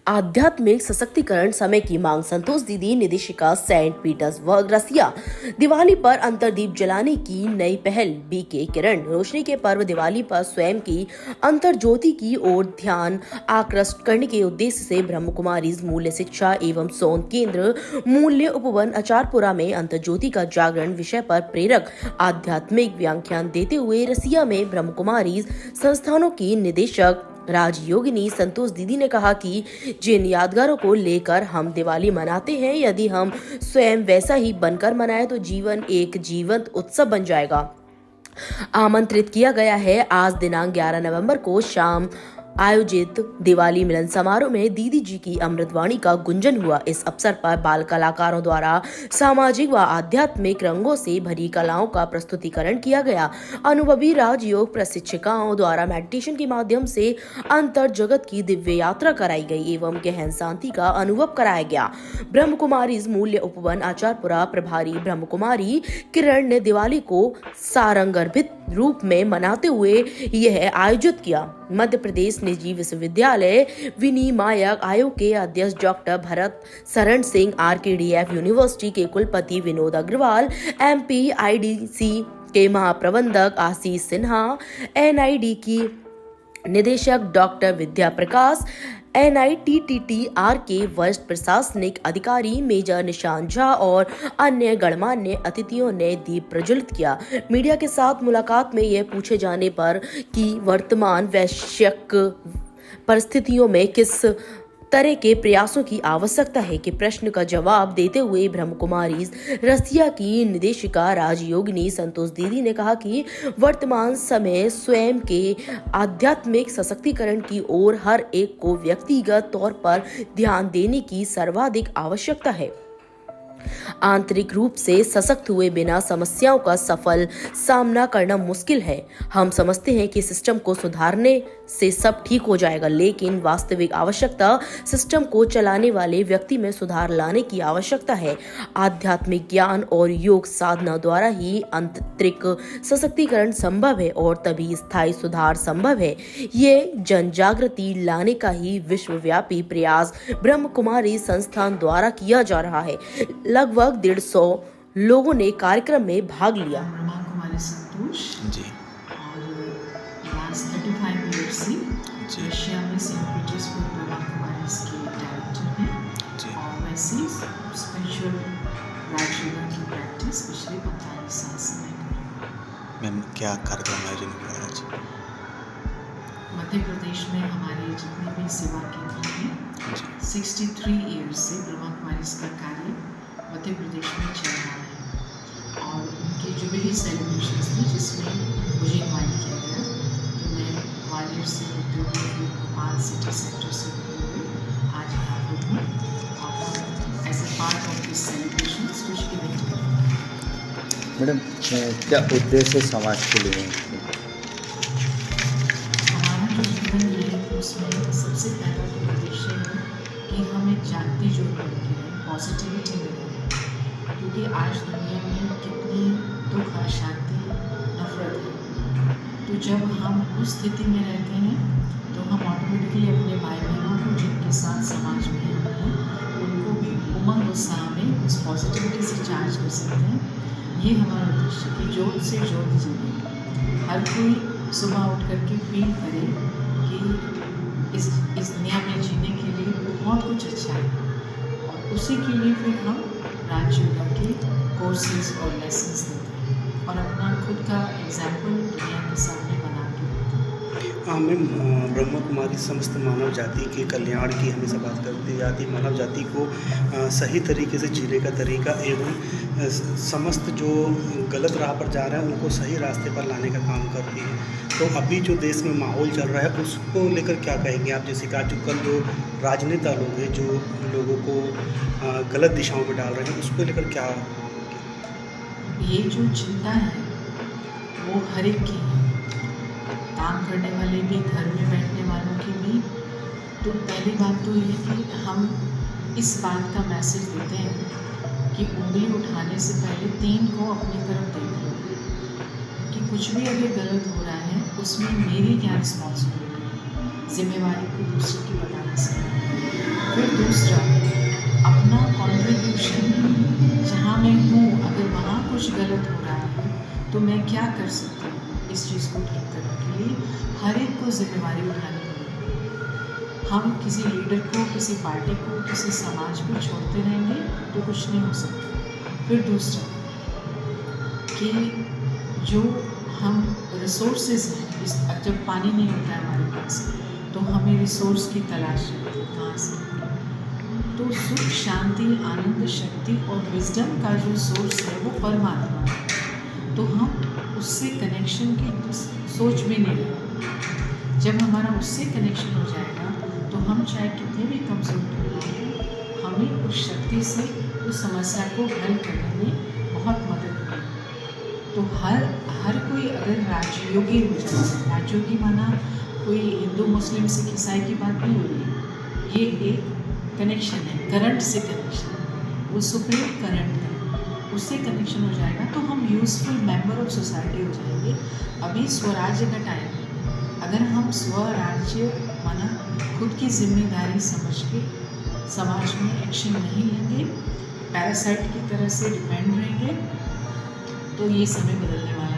आध्यात्मिक सशक्तिकरण समय की मांग। संतोष दीदी निदेशिका सेंट पीटर्सबर्ग रसिया। दिवाली पर अंतरदीप जलाने की नई पहल। बीके किरण। रोशनी के पर्व दिवाली पर स्वयं की अंतर ज्योति की ओर ध्यान आकृष्ट करने के उद्देश्य से ब्रह्म कुमारी मूल्य शिक्षा एवं सौंद केंद्र मूल्य उपवन आचारपुरा में अंतर ज्योति का जागरण विषय पर प्रेरक आध्यात्मिक व्याख्यान देते हुए रसिया में ब्रह्म कुमारी संस्थानों की निदेशक राजयोगिनी संतोष दीदी ने कहा कि जिन यादगारों को लेकर हम दिवाली मनाते हैं, यदि हम स्वयं वैसा ही बनकर मनाएं तो जीवन एक जीवंत उत्सव बन जाएगा। आमंत्रित किया गया है। आज दिनांक 11 नवंबर को शाम आयोजित दिवाली मिलन समारोह में दीदी जी की अमृतवाणी का गुंजन हुआ। इस अवसर पर बाल कलाकारों द्वारा सामाजिक व आध्यात्मिक रंगों से भरी कलाओं का प्रस्तुतिकरण किया गया। अनुभवी राजयोग प्रशिक्षिकाओं द्वारा मेडिटेशन के माध्यम से अंतर जगत की दिव्य यात्रा कराई गई एवं गहन शांति का अनुभव कराया गया। ब्रह्म कुमारी मूल्य उपवन आचारपुरा प्रभारी ब्रह्म कुमारी किरण ने दिवाली को सारंगर्भित रूप में मनाते हुए यह आयोजित किया। मध्य प्रदेश निजी विश्वविद्यालय विनियामक आयोग के अध्यक्ष doctor Bharat Sharan Singh, RKDF university के कुलपति विनोद अग्रवाल, एमपी आईडीसी के महाप्रबंधक आशीष सिन्हा, एनआईडी की निदेशक डॉक्टर विद्या प्रकाश, NITTTR के वरिष्ठ प्रशासनिक अधिकारी मेजर निशांत झा और अन्य गणमान्य अतिथियों ने दीप प्रज्वलित किया। मीडिया के साथ मुलाकात में यह पूछे जाने पर कि वर्तमान वैश्विक परिस्थितियों में किस तरह के प्रयासों की आवश्यकता है के प्रश्न का जवाब देते हुए ब्रह्म कुमारी रसिया की निदेशिका राजयोगिनी संतोष दीदी ने कहा कि वर्तमान समय स्वयं के आध्यात्मिक सशक्तिकरण की ओर हर एक को व्यक्तिगत तौर पर ध्यान देने की सर्वाधिक आवश्यकता है। आंतरिक रूप से सशक्त हुए बिना समस्याओं का सफल सामना करना मुश्किल है। हम समझते हैं कि सिस्टम को सुधारने से सब ठीक हो जाएगा, लेकिन वास्तविक आवश्यकता सिस्टम को चलाने वाले व्यक्ति में सुधार लाने की आवश्यकता है। आध्यात्मिक ज्ञान और योग साधना द्वारा ही आंतरिक सशक्तिकरण संभव है और तभी स्थायी सुधार संभव है। ये जन जागृति लाने का ही विश्वव्यापी प्रयास ब्रह्म कुमारी संस्थान द्वारा किया जा रहा है। लगभग 150 लोगों ने कार्यक्रम में भाग लिया। ब्रह्मा कुमारी संतोष जी और लास्ट 35 ईयर से रशिया में सेंट पीटर्सबर्ग ब्रह्मा कुमारी के डायरेक्टर हैं और वैसे स्पिरिचुअल राजयोगा की प्रैक्टिस पिछले 45 साल से मैं कर रही हूँ। मैम, क्या कार्यक्रम आयोजन हुआ है आज? मध्य प्रदेश में हमारे जितने भी सेवा केंद्र हैं 63 ईयर्स से ब्रह्मा कुमारी का कार्य मध्य प्रदेश में चल रहा है और उनके जुबिली सेलिब्रेशंस थे जिसमें मुझे इन्वाइट किया गया। तो मैं ग्वालियर से होते हुए फिर भोपाल सिटी सेंटर से होते हुए आज यहाँ पर हूँ और हम as a part of this celebrations कुछ इवेंट करेंगे। मैडम, क्या उद्देश्य समाज के लिए? हमारा जो जीवन है उसमें सबसे पहला तो उद्देश्य है कि हम एक जागती जो बन के रहें, पॉजिटिविटी में रहें, क्योंकि आज दुनिया में कितनी दुख, अशांति, नफरत है। तो जब हम उस स्थिति में रहते हैं तो हम ऑटोमेटिकली अपने भाई बहनों को जिनके साथ समाज में हम हैं उनको भी उमंग उत्साह में उस पॉजिटिविटी से चार्ज कर सकते हैं। ये हमारा उद्देश्य कि जोत से जोत जले, हर कोई सुबह उठ करके फील करे कि इस दुनिया में जीने के लिए बहुत कुछ अच्छा है और उसी के लिए फिर हम राजयोगा के कोर्सेज और लेसन्स देते हैं और अपना खुद का एग्जाम्पल दुनिया के सामने बना के देते हैं। मैम, ब्रह्म कुमारी समस्त मानव जाति के कल्याण की हमेशा बात करती जाती है। मानव जाति को सही तरीके से जीने का तरीका एवं समस्त जो गलत राह पर जा रहे हैं उनको सही रास्ते पर लाने का काम करती है। तो अभी जो देश में माहौल चल रहा है उसको लेकर क्या कहेंगे आप? जैसे कि आज कल जो राजनेता लोग हैं जो लोगों को गलत दिशाओं में डाल रहे हैं उसको लेकर क्या? ये जो चिंता है वो हर एक की है, काम करने वाले भी, घर में बैठने वालों की भी। तो पहली बात तो ये कि हम इस बात का मैसेज देते हैं कि उंगली उठाने से पहले 3 को अपनी तरफ देख लो कि कुछ भी अगर गलत हो रहा है उसमें मेरी क्या रिस्पॉन्सिबिलिटी है। जिम्मेवारी को दूसरे की बताना सीखा। फिर दूसरा, अपना कंट्रीब्यूशन, जहाँ मैं हूँ अगर वहाँ कुछ गलत हो रहा है तो मैं क्या कर सकती हूँ इस चीज़ को ठीक करने के लिए। हर एक को जिम्मेवारी उठानी होगी। हम किसी लीडर को, किसी पार्टी को, किसी समाज को छोड़ते रहेंगे तो कुछ नहीं हो सकता। फिर दूसरा कि जो हम रिसोर्सेज हैं, जब पानी नहीं होता है हमारे पास तो हमें रिसोर्स की तलाश रहती है कहाँ से। तो सुख, शांति, आनंद, शक्ति और विजडम का जो सोर्स है वो परमात्मा है। तो हम उससे कनेक्शन की सोच भी नहीं रहे। जब हमारा उससे कनेक्शन हो जाएगा तो हम चाहे कितने भी कमज़ोर क्यों ना हो, हमें उस शक्ति से उस समस्या को हल करने में बहुत मदद मिलेगी। तो हर कोई अगर राजयोगी हो जाए, राजयोगी माना कोई हिंदू, मुस्लिम, सिख, ईसाई की बात नहीं हो रही, ये एक कनेक्शन है, करंट से कनेक्शन है, वो सुप्रीम करंट है, उससे कनेक्शन हो जाएगा तो हम यूज़फुल मेंबर ऑफ सोसाइटी हो जाएंगे। अभी स्वराज्य का टाइम है। अगर हम स्वराज्य माना खुद की जिम्मेदारी समझ के समाज में एक्शन नहीं लेंगे, पैरासाइट की तरह से डिपेंड रहेंगे, तो ये समय बदलने वाला है।